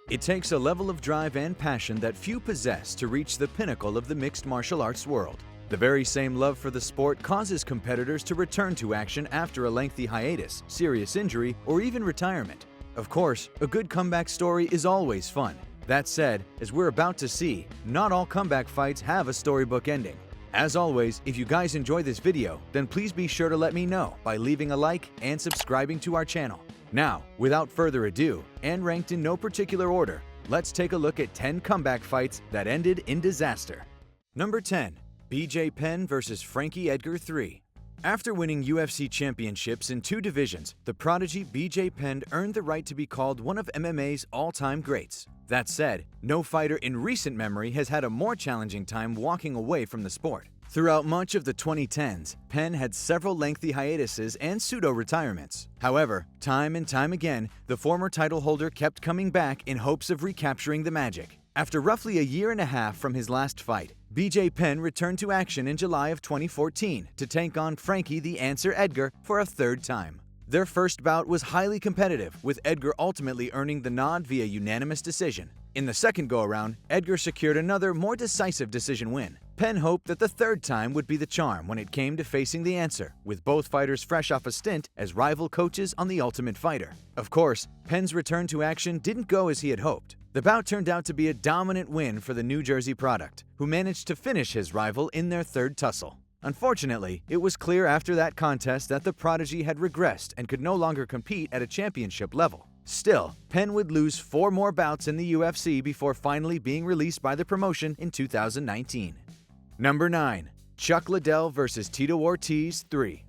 It takes a level of drive and passion that few possess to reach the pinnacle of the mixed martial arts world. The very same love for the sport causes competitors to return to action after a lengthy hiatus, serious injury, or even retirement. Of course, a good comeback story is always fun. That said, as we're about to see, not all comeback fights have a storybook ending. As always, if you guys enjoy this video, then please be sure to let me know by leaving a like and subscribing to our channel. Now, without further ado, and ranked in no particular order, let's take a look at 10 comeback fights that ended in disaster. Number 10. BJ Penn vs. Frankie Edgar 3. After winning UFC championships in 2 divisions, the prodigy BJ Penn earned the right to be called one of MMA's all-time greats. That said, no fighter in recent memory has had a more challenging time walking away from the sport. Throughout much of the 2010s, Penn had several lengthy hiatuses and pseudo-retirements. However, time and time again, the former title holder kept coming back in hopes of recapturing the magic. After roughly a year and a half from his last fight, BJ Penn returned to action in July of 2014 to take on Frankie the Answer Edgar for a 3rd time. Their first bout was highly competitive, with Edgar ultimately earning the nod via unanimous decision. In the second go-around, Edgar secured another, more decisive decision win. Penn hoped that the 3rd time would be the charm when it came to facing the Answer, with both fighters fresh off a stint as rival coaches on The Ultimate Fighter. Of course, Penn's return to action didn't go as he had hoped. The bout turned out to be a dominant win for the New Jersey product, who managed to finish his rival in their 3rd tussle. Unfortunately, it was clear after that contest that the prodigy had regressed and could no longer compete at a championship level. Still, Penn would lose 4 more bouts in the UFC before finally being released by the promotion in 2019. Number 9. Chuck Liddell vs. Tito Ortiz 3.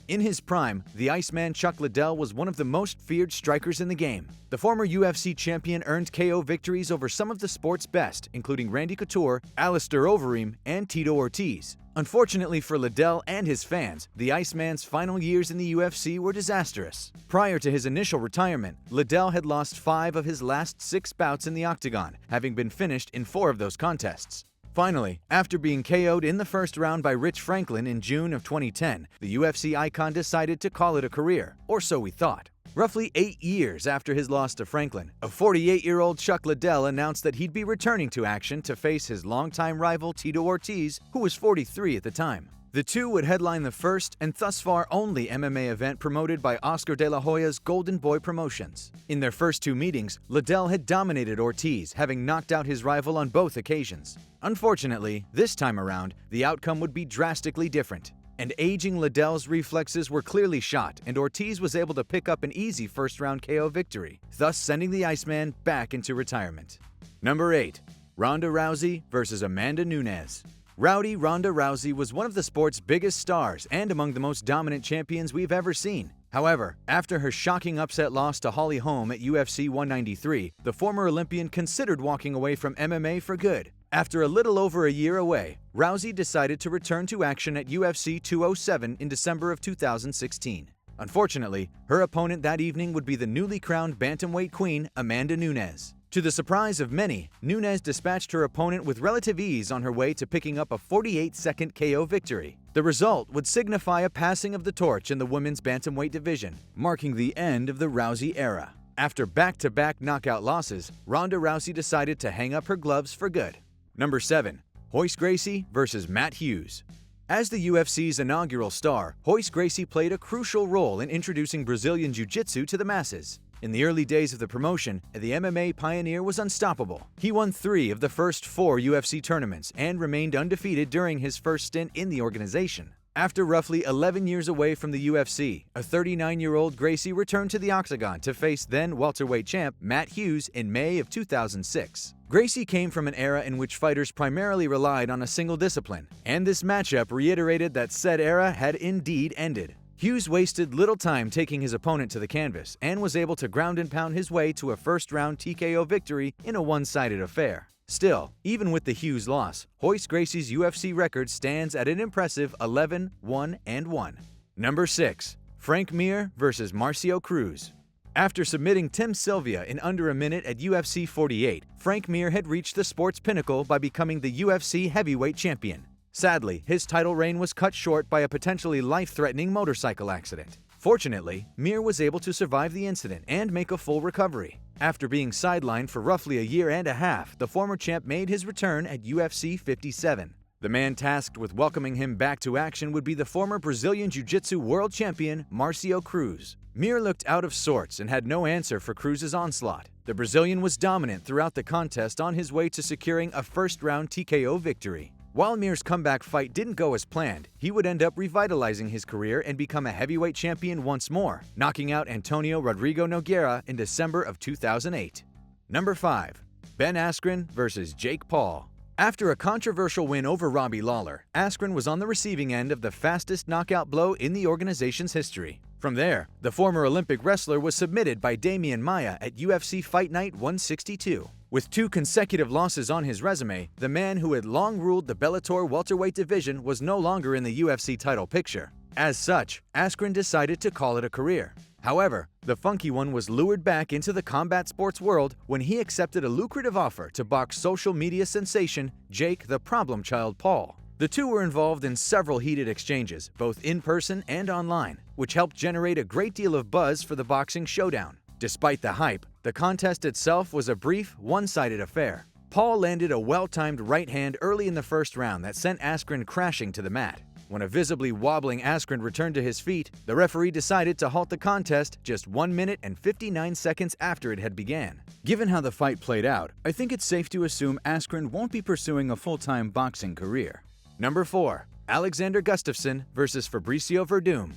In his prime, the Iceman Chuck Liddell was one of the most feared strikers in the game. The former UFC champion earned KO victories over some of the sport's best, including Randy Couture, Alistair Overeem, and Tito Ortiz. Unfortunately for Liddell and his fans, the Iceman's final years in the UFC were disastrous. Prior to his initial retirement, Liddell had lost 5 of his last 6 bouts in the octagon, having been finished in 4 of those contests. Finally, after being KO'd in the first round by Rich Franklin in June of 2010, the UFC icon decided to call it a career, or so we thought. Roughly 8 years after his loss to Franklin, a 48-year-old Chuck Liddell announced that he'd be returning to action to face his longtime rival Tito Ortiz, who was 43 at the time. The two would headline the first and thus far only MMA event promoted by Oscar de la Hoya's Golden Boy Promotions. In their first 2 meetings, Liddell had dominated Ortiz, having knocked out his rival on both occasions. Unfortunately, this time around, the outcome would be drastically different. And aging Liddell's reflexes were clearly shot, and Ortiz was able to pick up an easy first-round KO victory, thus sending the Iceman back into retirement. Number 8. Ronda Rousey vs. Amanda Nunes. Rowdy Ronda Rousey was one of the sport's biggest stars and among the most dominant champions we've ever seen. However, after her shocking upset loss to Holly Holm at UFC 193, the former Olympian considered walking away from MMA for good. After a little over a year away, Rousey decided to return to action at UFC 207 in December of 2016. Unfortunately, her opponent that evening would be the newly crowned bantamweight queen, Amanda Nunes. To the surprise of many, Nunes dispatched her opponent with relative ease on her way to picking up a 48-second KO victory. The result would signify a passing of the torch in the women's bantamweight division, marking the end of the Rousey era. After back-to-back knockout losses, Ronda Rousey decided to hang up her gloves for good. Number 7. Hoyce Gracie vs. Matt Hughes. As the UFC's inaugural star, Hoyce Gracie played a crucial role in introducing Brazilian Jiu-Jitsu to the masses. In the early days of the promotion, the MMA pioneer was unstoppable. He won 3 of the first 4 UFC tournaments and remained undefeated during his first stint in the organization. After roughly 11 years away from the UFC, a 39-year-old Gracie returned to the octagon to face then welterweight champ Matt Hughes in May of 2006. Gracie came from an era in which fighters primarily relied on a single discipline, and this matchup reiterated that said era had indeed ended. Hughes wasted little time taking his opponent to the canvas and was able to ground and pound his way to a first-round TKO victory in a one-sided affair. Still, even with the Hughes loss, Hoyce Gracie's UFC record stands at an impressive 11-1-1. Number 6. Frank Mir vs. Marcio Cruz. After submitting Tim Sylvia in under a minute at UFC 48, Frank Mir had reached the sport's pinnacle by becoming the UFC heavyweight champion. Sadly, his title reign was cut short by a potentially life-threatening motorcycle accident. Fortunately, Mir was able to survive the incident and make a full recovery. After being sidelined for roughly a year and a half, the former champ made his return at UFC 57. The man tasked with welcoming him back to action would be the former Brazilian Jiu-Jitsu world champion Marcio Cruz. Mir looked out of sorts and had no answer for Cruz's onslaught. The Brazilian was dominant throughout the contest on his way to securing a first-round TKO victory. While Mir's comeback fight didn't go as planned, he would end up revitalizing his career and become a heavyweight champion once more, knocking out Antonio Rodrigo Nogueira in December of 2008. Number 5. Ben Askren vs. Jake Paul. After a controversial win over Robbie Lawler, Askren was on the receiving end of the fastest knockout blow in the organization's history. From there, the former Olympic wrestler was submitted by Damian Maia at UFC Fight Night 162. With 2 consecutive losses on his resume, the man who had long ruled the Bellator welterweight division was no longer in the UFC title picture. As such, Askren decided to call it a career. However, the funky one was lured back into the combat sports world when he accepted a lucrative offer to box social media sensation Jake the Problem Child Paul. The two were involved in several heated exchanges, both in person and online, which helped generate a great deal of buzz for the boxing showdown. Despite the hype, the contest itself was a brief, one-sided affair. Paul landed a well-timed right hand early in the first round that sent Askren crashing to the mat. When a visibly wobbling Askren returned to his feet, the referee decided to halt the contest just 1 minute and 59 seconds after it had began. Given how the fight played out, I think it's safe to assume Askren won't be pursuing a full-time boxing career. Number 4. Alexander Gustafsson vs. Fabricio Werdum.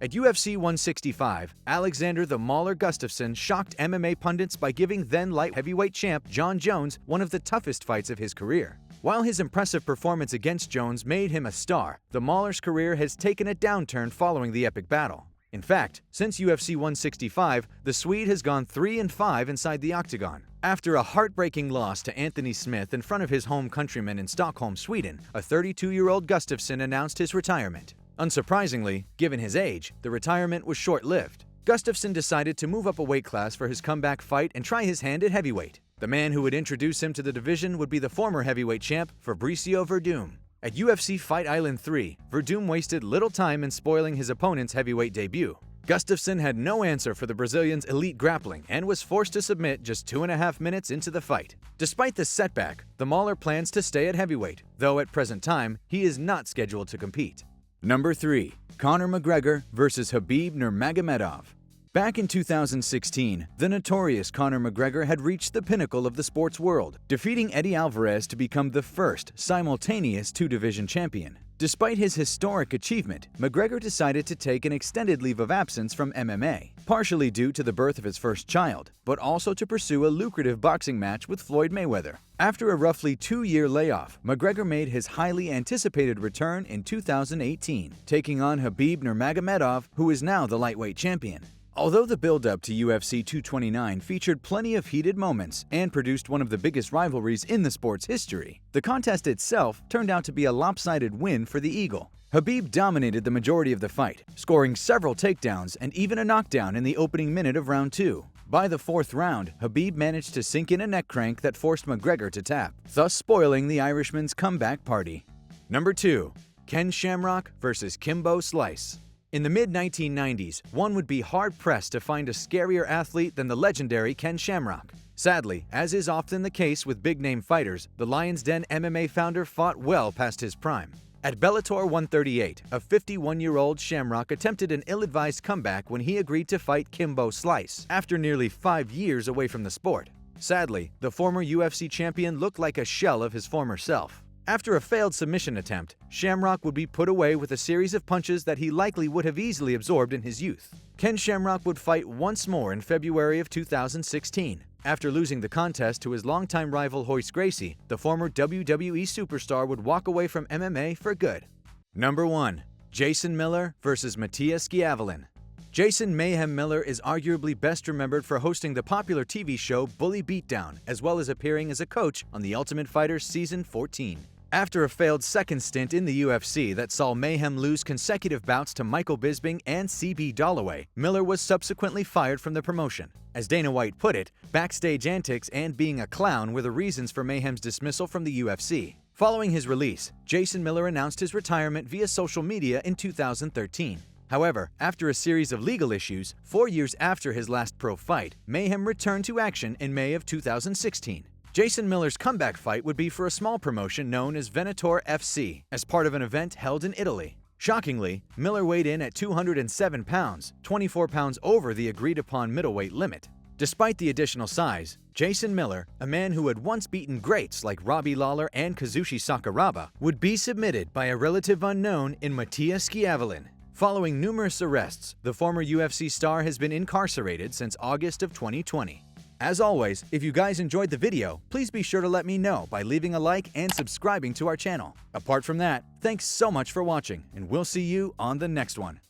At UFC 165, Alexander the Mauler Gustafsson shocked MMA pundits by giving then light heavyweight champ Jon Jones one of the toughest fights of his career. While his impressive performance against Jones made him a star, the Mauler's career has taken a downturn following the epic battle. In fact, since UFC 165, the Swede has gone 3-5 inside the octagon. After a heartbreaking loss to Anthony Smith in front of his home countrymen in Stockholm, Sweden, a 32-year-old Gustafsson announced his retirement. Unsurprisingly, given his age, the retirement was short-lived. Gustafsson decided to move up a weight class for his comeback fight and try his hand at heavyweight. The man who would introduce him to the division would be the former heavyweight champ, Fabricio Werdum. At UFC Fight Island 3, Werdum wasted little time in spoiling his opponent's heavyweight debut. Gustafsson had no answer for the Brazilian's elite grappling and was forced to submit just 2.5 minutes into the fight. Despite the setback, the Mauler plans to stay at heavyweight, though at present time, he is not scheduled to compete. Number 3. Conor McGregor vs. Khabib Nurmagomedov. Back in 2016, the notorious Conor McGregor had reached the pinnacle of the sports world, defeating Eddie Alvarez to become the first simultaneous 2-division champion. Despite his historic achievement, McGregor decided to take an extended leave of absence from MMA, partially due to the birth of his first child, but also to pursue a lucrative boxing match with Floyd Mayweather. After a roughly 2-year layoff, McGregor made his highly anticipated return in 2018, taking on Khabib Nurmagomedov, who is now the lightweight champion. Although the build-up to UFC 229 featured plenty of heated moments and produced one of the biggest rivalries in the sport's history, the contest itself turned out to be a lopsided win for the Eagle. Khabib dominated the majority of the fight, scoring several takedowns and even a knockdown in the opening minute of round 2. By the 4th round, Khabib managed to sink in a neck crank that forced McGregor to tap, thus spoiling the Irishman's comeback party. Number 2. Ken Shamrock vs. Kimbo Slice. In the mid-1990s, one would be hard-pressed to find a scarier athlete than the legendary Ken Shamrock. Sadly, as is often the case with big-name fighters, the Lions Den MMA founder fought well past his prime. At Bellator 138, a 51-year-old Shamrock attempted an ill-advised comeback when he agreed to fight Kimbo Slice after nearly 5 years away from the sport. Sadly, the former UFC champion looked like a shell of his former self. After a failed submission attempt, Shamrock would be put away with a series of punches that he likely would have easily absorbed in his youth. Ken Shamrock would fight once more in February of 2016. After losing the contest to his longtime rival Hoyce Gracie, the former WWE superstar would walk away from MMA for good. Number 1. Jason Miller vs. Matthias Avalon. Jason Mayhem Miller is arguably best remembered for hosting the popular TV show Bully Beatdown, as well as appearing as a coach on The Ultimate Fighter Season 14. After a failed second stint in the UFC that saw Mayhem lose consecutive bouts to Michael Bisping and CB Dollaway, Miller was subsequently fired from the promotion. As Dana White put it, backstage antics and being a clown were the reasons for Mayhem's dismissal from the UFC. Following his release, Jason Miller announced his retirement via social media in 2013. However, after a series of legal issues, 4 years after his last pro fight, Mayhem returned to action in May of 2016. Jason Miller's comeback fight would be for a small promotion known as Venator FC, as part of an event held in Italy. Shockingly, Miller weighed in at 207 pounds, 24 pounds over the agreed-upon middleweight limit. Despite the additional size, Jason Miller, a man who had once beaten greats like Robbie Lawler and Kazushi Sakuraba, would be submitted by a relative unknown in Matthias Avalon. Following numerous arrests, the former UFC star has been incarcerated since August of 2020. As always, if you guys enjoyed the video, please be sure to let me know by leaving a like and subscribing to our channel. Apart from that, thanks so much for watching, and we'll see you on the next one.